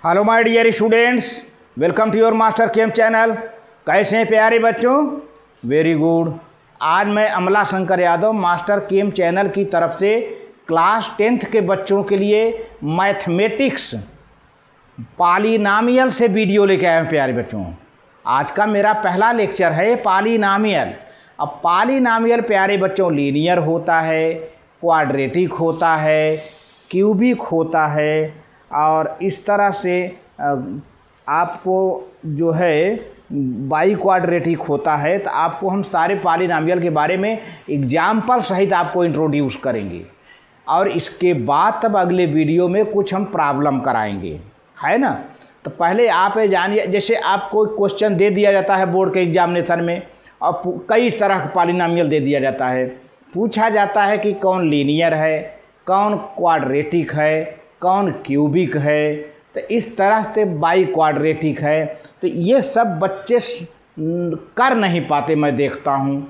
Hello my dear students, welcome to your master chem channel. कैसे हैं प्यारे बच्चों? Very good. आज मैं Amla Shankar Yadav master chem channel की तरफ से क्लास 10th के बच्चों के लिए मैथमेटिक्स पॉलीनॉमियल से वीडियो लेके आया हूँ। प्यारे बच्चों, आज का मेरा पहला लेक्चर है पॉलीनॉमियल। अब पॉलीनॉमियल प्यारे बच्चों लीनियर होता है, क्वाड्रेटिक होता है, क्यूबिक होता है और इस तरह से आपको जो है बाई क्वाड्रेटिक होता है। तो आपको हम सारे पॉलीनॉमियल के बारे में एग्जाम्पल सहित आपको इंट्रोड्यूस करेंगे और इसके बाद तब अगले वीडियो में कुछ हम प्रॉब्लम कराएंगे, है ना। तो पहले आप जानिए, जैसे आपको क्वेश्चन दे दिया जाता है बोर्ड के एग्जामिनेशन में और कई तरह का पॉलीनॉमियल दे दिया जाता है। पूछा जाता है कि कौन लीनियर है, कौन क्वाड्रेटिक है, कौन क्यूबिक है। तो इस तरह से बाई क्वाड्रेटिक है। तो ये सब बच्चे कर नहीं पाते, मैं देखता हूँ।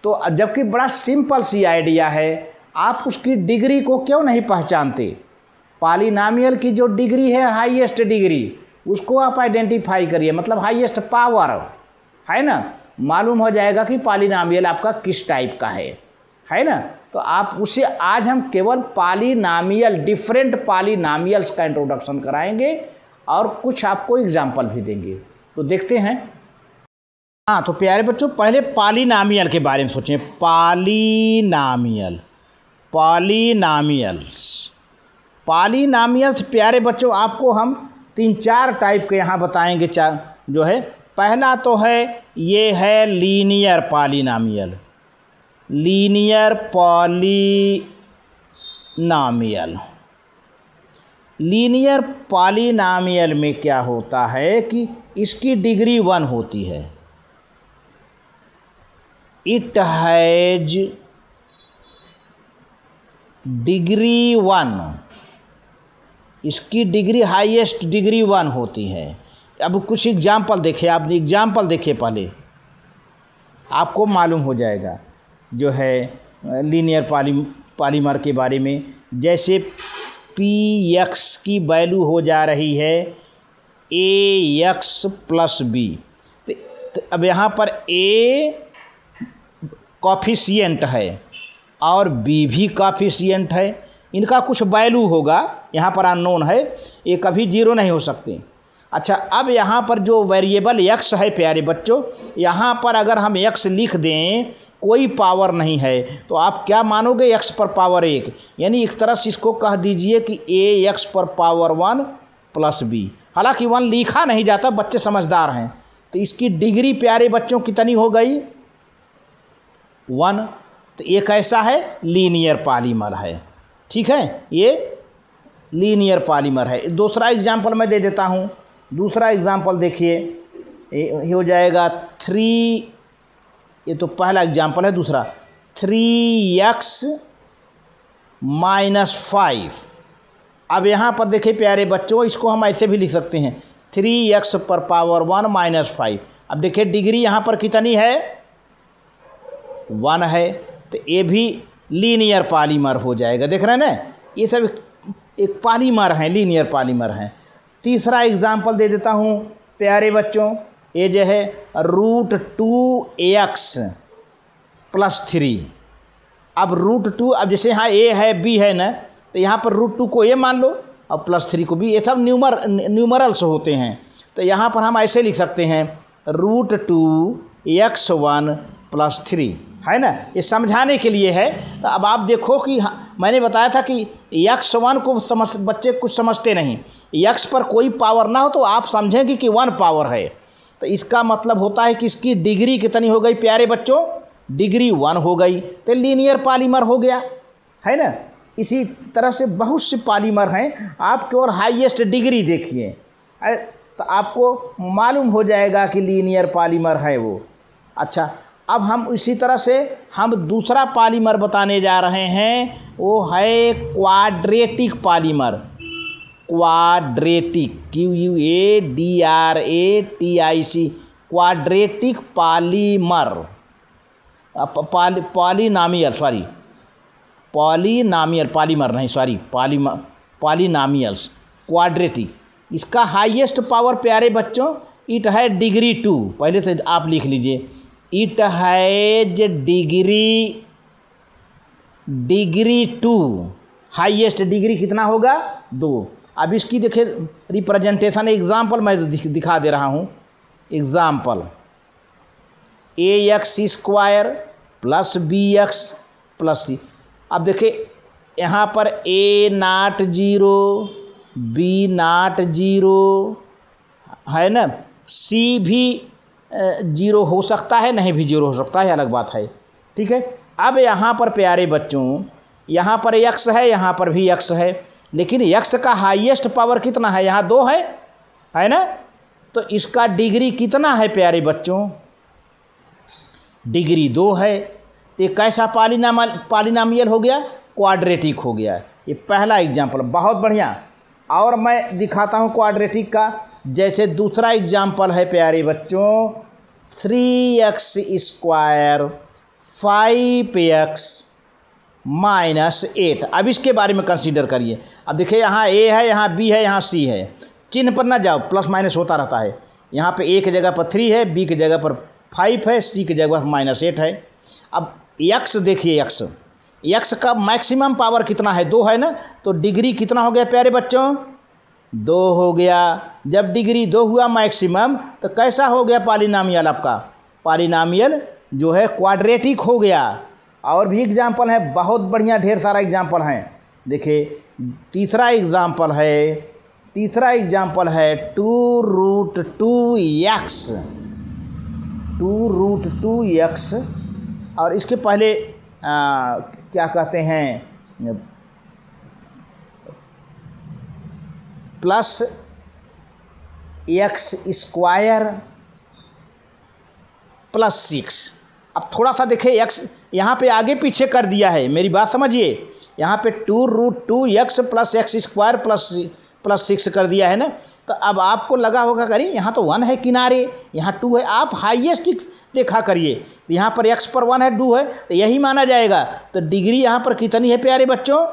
तो जबकि बड़ा सिंपल सी आइडिया है, आप उसकी डिग्री को क्यों नहीं पहचानते? पॉलीनॉमियल की जो डिग्री है, हाईएस्ट डिग्री, उसको आप आइडेंटिफाई करिए, मतलब हाईएस्ट पावर, है ना। मालूम हो जाएगा कि पॉलीनॉमियल आपका किस टाइप का है ना। तो आप उसे आज हम केवल पॉलीनॉमियल, डिफरेंट पॉलीनॉमियल्स का इंट्रोडक्शन कराएंगे और कुछ आपको एग्जाम्पल भी देंगे। तो देखते हैं। हाँ, तो प्यारे बच्चों पहले पॉलीनॉमियल के बारे में सोचें। पॉलीनॉमियल्स प्यारे बच्चों आपको हम 3-4 टाइप के यहाँ बताएंगे। जो है पहला तो है, ये है लीनियर पॉलीनॉमियल। लीनियर पॉलीनॉमियल में क्या होता है कि इसकी डिग्री 1 होती है। इट हैज डिग्री 1, इसकी डिग्री हाईएस्ट डिग्री 1 होती है। अब कुछ एग्जाम्पल देखिए, आप एग्जाम्पल देखिए, पहले आपको मालूम हो जाएगा जो है लीनियर पॉलीमर के बारे में। जैसे px की वैल्यू हो जा रही है ax + b। तो अब यहाँ पर a कॉफिशिएंट है और b भी कॉफिशिएंट है। इनका कुछ वैल्यू होगा, यहाँ पर अननोन है, ये कभी 0 नहीं हो सकते। अच्छा, अब यहाँ पर जो वेरिएबल x है प्यारे बच्चों, यहाँ पर अगर हम x लिख दें, कोई पावर नहीं है, तो आप क्या मानोगे? x पर पावर 1, यानी एक तरह से इसको कह दीजिए कि ax पर पावर 1 + b। हालांकि 1 लिखा नहीं जाता, बच्चे समझदार हैं। तो इसकी डिग्री प्यारे बच्चों कितनी हो गई? 1। तो एक ऐसा है लीनियर पॉलीमर है, ठीक है, ये लीनियर पॉलीमर है। दूसरा एग्जाम्पल मैं दे देता हूँ। दूसरा एग्जाम्पल देखिए, ये हो जाएगा 3, ये तो पहला एग्जाम्पल है। दूसरा 3x - 5। अब यहाँ पर देखिए प्यारे बच्चों, इसको हम ऐसे भी लिख सकते हैं 3x पर पावर 1 - 5। अब देखिए डिग्री यहाँ पर कितनी है? 1 है। तो ये भी लीनियर पॉलीमर हो जाएगा। देख रहे हैं ना, ये सब एक पॉलीमर हैं, लीनियर पॉलीमर हैं। तीसरा एग्जाम्पल दे देता हूँ प्यारे बच्चों, ये जो है √2x + 3। अब √2, अब जैसे यहाँ a है b है ना, तो यहाँ पर √2 को a मान लो और +3 को b। ये सब न्यूमरल्स होते हैं। तो यहाँ पर हम ऐसे लिख सकते हैं √2x1 + 3, है ना। ये समझाने के लिए है। तो अब आप देखो कि मैंने बताया था कि x1 को बच्चे कुछ समझते नहीं। x पर कोई पावर ना हो तो आप समझेंगे कि 1 पावर है। तो इसका मतलब होता है कि इसकी डिग्री कितनी हो गई प्यारे बच्चों? डिग्री 1 हो गई। तो लीनियर पॉलीमर हो गया, है ना। इसी तरह से बहुत से पॉलीमर हैं। आप केवल हाईएस्ट डिग्री देखिए तो आपको मालूम हो जाएगा कि लीनियर पॉलीमर है वो। अच्छा, अब हम इसी तरह से हम दूसरा पॉलीमर बताने जा रहे हैं, वो है quadratic polymer. Quadratic, QUADRATIC, quadratic polymer. Polynomial, polymer नहीं, सॉरी, पॉलीनॉमियल्स, क्वाड्रेटिक। इसका हाईएस्ट पावर प्यारे बच्चों इट है डिग्री 2। पहले से आप लिख लीजिए, it has degree 2। Highest degree कितना होगा? 2। अब इसकी देखिए रिप्रेजेंटेशन एग्जाम्पल मैं दिखा दे रहा हूँ। Example ax square plus bx plus c। अब देखिए यहाँ पर a नॉट 0, b नॉट 0 है ना, c भी 0 हो सकता है, नहीं भी 0 हो सकता है, अलग बात है। ठीक है। अब यहाँ पर प्यारे बच्चों यहाँ पर x है, यहाँ पर भी x है, लेकिन x का हाईएस्ट पावर कितना है? यहाँ 2 है ना, तो इसका डिग्री कितना है प्यारे बच्चों? डिग्री 2 है। तो ये कैसा पॉलिनॉमियल हो गया? क्वाड्रेटिक हो गया। ये पहला एग्जाम्पल, बहुत बढ़िया। और मैं दिखाता हूँ क्वाड्रेटिक का। जैसे दूसरा एग्जाम्पल है प्यारे बच्चों 3x स्क्वायर 5x माइनस 8। अब इसके बारे में कंसीडर करिए। अब देखिए यहाँ a है, यहाँ b है, यहाँ c है। चिन्ह पर ना जाओ, प्लस माइनस होता रहता है। यहाँ पे a की जगह पर 3 है, b की जगह पर 5 है, c की जगह पर माइनस 8 है। अब x देखिए, x का मैक्सिमम पावर कितना है? 2 है ना, तो डिग्री कितना हो गया प्यारे बच्चों? 2 हो गया। जब डिग्री 2 हुआ मैक्सिमम, तो कैसा हो गया पॉलिनॉमियल? आपका पॉलिनॉमियल जो है क्वाड्रेटिक हो गया। और भी एग्जाम्पल है, बहुत बढ़िया, ढेर सारा एग्जाम्पल हैं। देखिए तीसरा एग्जाम्पल है 2√2x। और इसके पहले क्या कहते हैं, प्लस x स्क्वायर प्लस 6। अब थोड़ा सा देखिए x यहाँ पे आगे पीछे कर दिया है, मेरी बात समझिए। यहाँ पे 2√2x plus x square plus 6 कर दिया है ना। तो अब आपको लगा होगा करिए यहाँ तो 1 है किनारे, यहाँ 2 है। आप हाईएस्ट देखा करिए, यहाँ पर x पर 1 है, 2 है, तो यही माना जाएगा। तो डिग्री यहाँ पर कितनी है प्यारे बच्चों?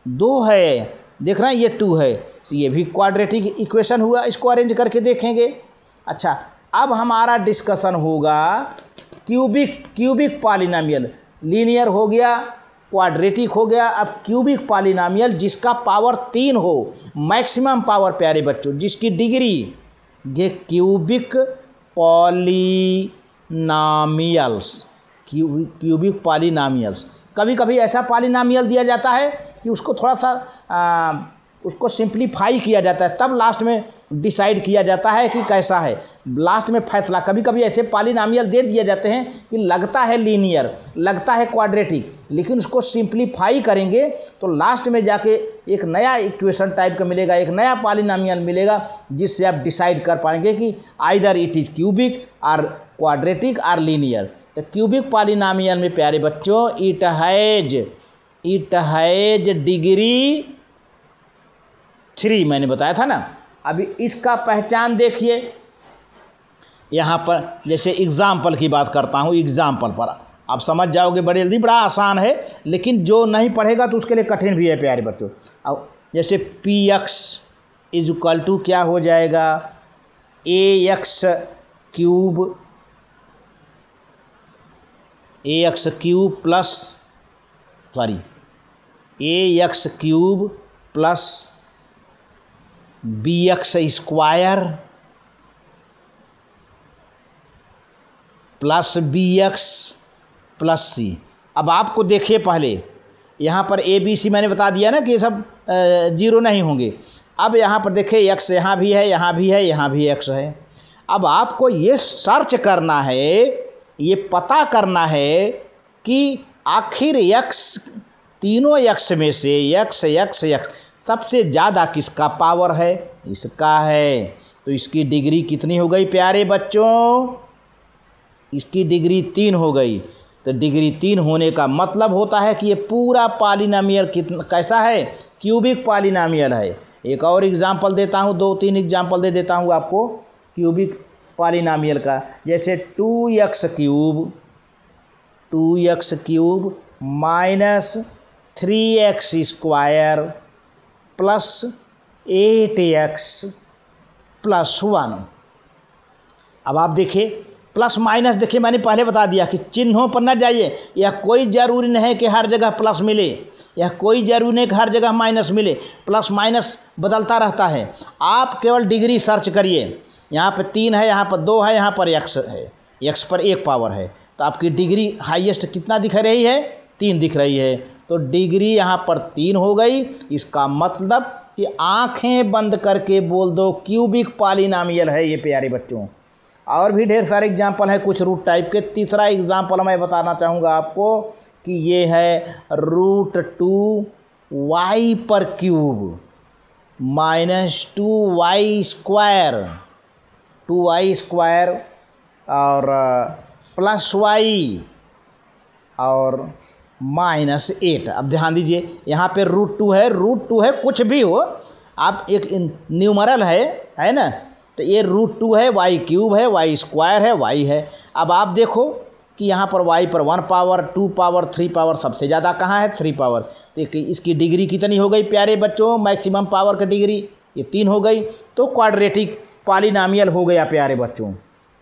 2 है। देख रहे हैं ये 2 है, तो ये भी क्वाड्रेटिक इक्वेशन हुआ। इसको अरेंज करके देखेंगे। अच्छा, अब हमारा डिस्कशन होगा क्यूबिक पॉलिनॉमियल। लीनियर हो गया, क्वाड्रेटिक हो गया, अब क्यूबिक पॉलिनॉमियल जिसका पावर 3 हो, मैक्सिमम पावर प्यारे बच्चों, जिसकी डिग्री, ये क्यूबिक पॉलिनॉमियल्स। कभी कभी ऐसा पॉलिनॉमियल दिया जाता है कि उसको थोड़ा सा उसको सिंप्लीफाई किया जाता है, तब लास्ट में डिसाइड किया जाता है कि कैसा है, लास्ट में फैसला। कभी कभी ऐसे पॉलिनॉमियल दे दिए जाते हैं कि लगता है लीनियर, लगता है क्वाड्रेटिक, लेकिन उसको सिंप्लीफाई करेंगे तो लास्ट में जाके एक नया इक्वेशन टाइप का मिलेगा, एक नया पॉलिनॉमियल मिलेगा, जिससे आप डिसाइड कर पाएंगे कि आइदर इट इज़ क्यूबिक और क्वाड्रेटिक और लीनियर। तो क्यूबिक पॉलिनॉमियल में प्यारे बच्चों इट हैज डिग्री 3 मैंने बताया था ना। अभी इसका पहचान देखिए, यहाँ पर जैसे एग्ज़ाम्पल की बात करता हूँ। एग्ज़ाम्पल पर आप समझ जाओगे बड़े जल्दी, बड़ा आसान है, लेकिन जो नहीं पढ़ेगा तो उसके लिए कठिन भी है प्यारे बच्चों। अब जैसे px इक्वल टू क्या हो जाएगा? ax cube plus bx square plus bx plus c। अब आपको देखिए, पहले यहाँ पर a b c मैंने बता दिया ना कि ये सब 0 नहीं होंगे। अब यहाँ पर देखिए x यहाँ भी है, यहाँ भी है, यहाँ भी x है। अब आपको ये सर्च करना है, ये पता करना है कि आखिर x, तीनों x में से x सबसे ज़्यादा किसका पावर है? इसका है। तो इसकी डिग्री कितनी हो गई प्यारे बच्चों? इसकी डिग्री 3 हो गई। तो डिग्री 3 होने का मतलब होता है कि ये पूरा पॉलिनॉमियल कितना कैसा है? क्यूबिक पॉलिनॉमियल है। एक और एग्जांपल देता हूँ, 2-3 एग्जांपल दे देता हूँ आपको क्यूबिक पॉलिनॉमियल का। जैसे 2x cube minus 3x square plus 8x +1। अब आप देखिए प्लस माइनस, देखिए मैंने पहले बता दिया कि चिन्हों पर न जाइए। यह कोई ज़रूरी नहीं है कि हर जगह प्लस मिले, यह कोई ज़रूरी नहीं कि हर जगह माइनस मिले। प्लस माइनस बदलता रहता है। आप केवल डिग्री सर्च करिए, यहाँ पे 3 है, यहाँ पर 2 है, यहाँ पर x है, x पर 1 पावर है, तो आपकी डिग्री हाईएस्ट कितना दिख रही है? 3 दिख रही है। तो डिग्री यहाँ पर 3 हो गई। इसका मतलब कि आंखें बंद करके बोल दो क्यूबिक पॉलिनॉमियल है ये प्यारे बच्चों। और भी ढेर सारे एग्जाम्पल है कुछ रूट टाइप के। तीसरा एग्जाम्पल मैं बताना चाहूँगा आपको कि ये है √2y पर cube -2y square, 2y square और +y और -8। अब ध्यान दीजिए यहाँ पे √2 है, √2 है कुछ भी हो, आप एक न्यूमरल है ना, तो ये √2 है, y क्यूब है, y स्क्वायर है, y है। अब आप देखो कि यहाँ पर y पर 1 पावर, 2 पावर, 3 पावर, सबसे ज़्यादा कहाँ है? 3 पावर। तो इसकी डिग्री कितनी हो गई प्यारे बच्चों? मैक्सिमम पावर की डिग्री ये 3 हो गई। तो क्वाड्रेटिक पॉलिनॉमियल हो गया प्यारे बच्चों।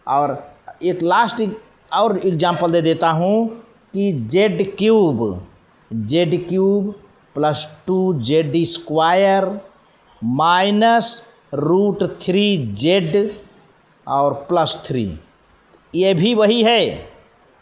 और एक लास्ट और एग्जांपल दे देता हूँ कि z cube + 2z square -√3z और +3, ये भी वही है।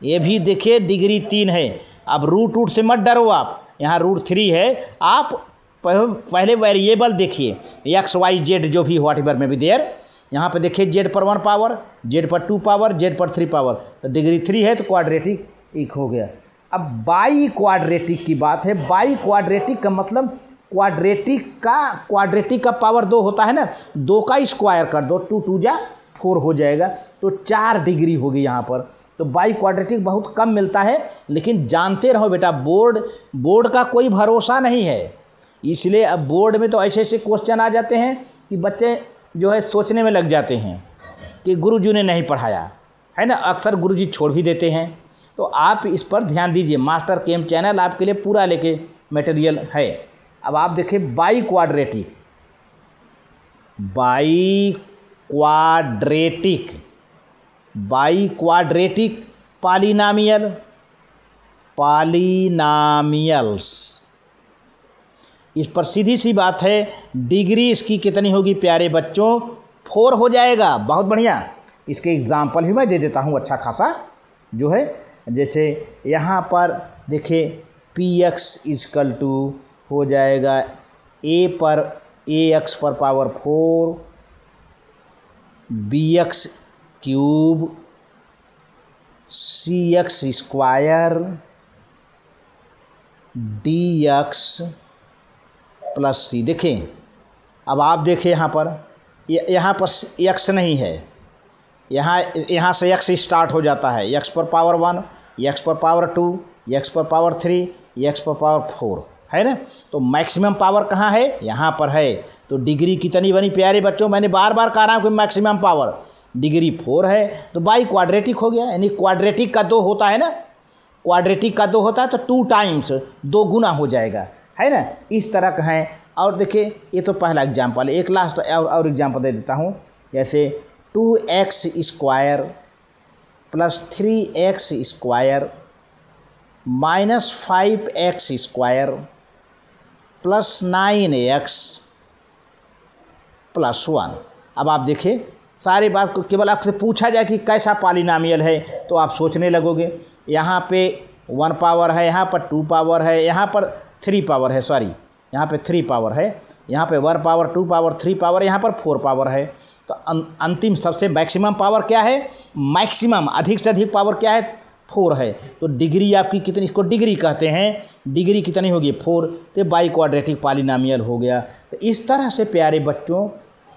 ये भी देखिए डिग्री 3 है। अब रूट से मत डरो आप, यहाँ √3 है। आप पहले वेरिएबल देखिए x y z जो भी व्हाट एवर में भी देयर। यहाँ पे देखिए z पर 1 पावर, z पर 2 पावर, z पर 3 पावर, तो डिग्री 3 है, तो क्वाड्रेटिक एक हो गया। अब बाई क्वाड्रेटिक की बात है। बाई क्वाड्रेटिक का मतलब क्वाड्रेटिक का पावर 2 होता है ना, 2 का स्क्वायर कर दो, 2 2 जा 4 हो जाएगा, तो 4 डिग्री होगी यहाँ पर। तो बाई क्वाड्रेटिक बहुत कम मिलता है, लेकिन जानते रहो बेटा बोर्ड का कोई भरोसा नहीं है। इसलिए अब बोर्ड में तो ऐसे ऐसे क्वेश्चन आ जाते हैं कि बच्चे जो है सोचने में लग जाते हैं कि गुरुजी ने नहीं पढ़ाया है ना, अक्सर गुरुजी छोड़ भी देते हैं। तो आप इस पर ध्यान दीजिए। मास्टर केम चैनल आपके लिए पूरा लेके मटेरियल है। अब आप देखिए बाई क्वाड्रेटिक पॉलिनॉमियल्स, इस पर सीधी सी बात है, डिग्री इसकी कितनी होगी प्यारे बच्चों? 4 हो जाएगा। बहुत बढ़िया। इसके एग्जाम्पल भी मैं दे देता हूँ अच्छा खासा जो है। जैसे यहाँ पर देखिए px = हो जाएगा ax पर power 4 bx cube cx square dx + c। देखें अब आप देखिए यहाँ पर x नहीं है, यहाँ से x स्टार्ट हो जाता है। x पर पावर 1, x पर पावर 2, x पर पावर 3, x पर पावर 4 है ना। तो मैक्सिमम पावर कहाँ है? यहाँ पर है। तो डिग्री कितनी बनी प्यारे बच्चों? मैंने बार बार कह रहा हूँ कि मैक्सिमम पावर डिग्री 4 है, तो बाई क्वाड्रेटिक हो गया। यानी क्वाड्रेटिक का 2 होता है ना, क्वाड्रेटिक का 2 होता है तो 2 टाइम्स 2 गुना हो जाएगा, है ना। इस तरह का है। और देखिए ये तो पहला एग्जाम्पल है। एक लास्ट और एग्जाम्पल दे देता हूँ। जैसे 2x square + 3x square -5x square + 9x + 1। अब आप देखिए सारी बात को केवल आपसे पूछा जाए कि कैसा पॉलिनॉमियल है, तो आप सोचने लगोगे। यहाँ पे 1 पावर है, यहाँ पर 2 पावर है, यहाँ पर 3 पावर है, सॉरी यहाँ पे 3 पावर है, यहाँ पे 1 पावर, 2 पावर, 3 पावर, यहाँ पर 4 पावर है। तो अंतिम सबसे मैक्सिमम पावर क्या है? मैक्सिमम अधिक से अधिक पावर क्या है? 4 है। तो डिग्री आपकी कितनी, इसको डिग्री कहते हैं, डिग्री कितनी होगी? 4। तो बाई क्वाड्रेटिक पॉलिनॉमियल हो गया। तो इस तरह से प्यारे बच्चों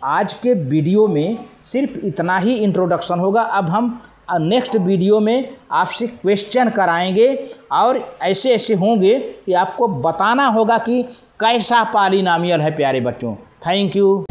आज के वीडियो में सिर्फ इतना ही इंट्रोडक्शन होगा। अब हम नेक्स्ट वीडियो में आपसे क्वेश्चन कराएंगे और ऐसे ऐसे होंगे कि आपको बताना होगा कि कैसा पॉलिनॉमियल है प्यारे बच्चों। Thank you.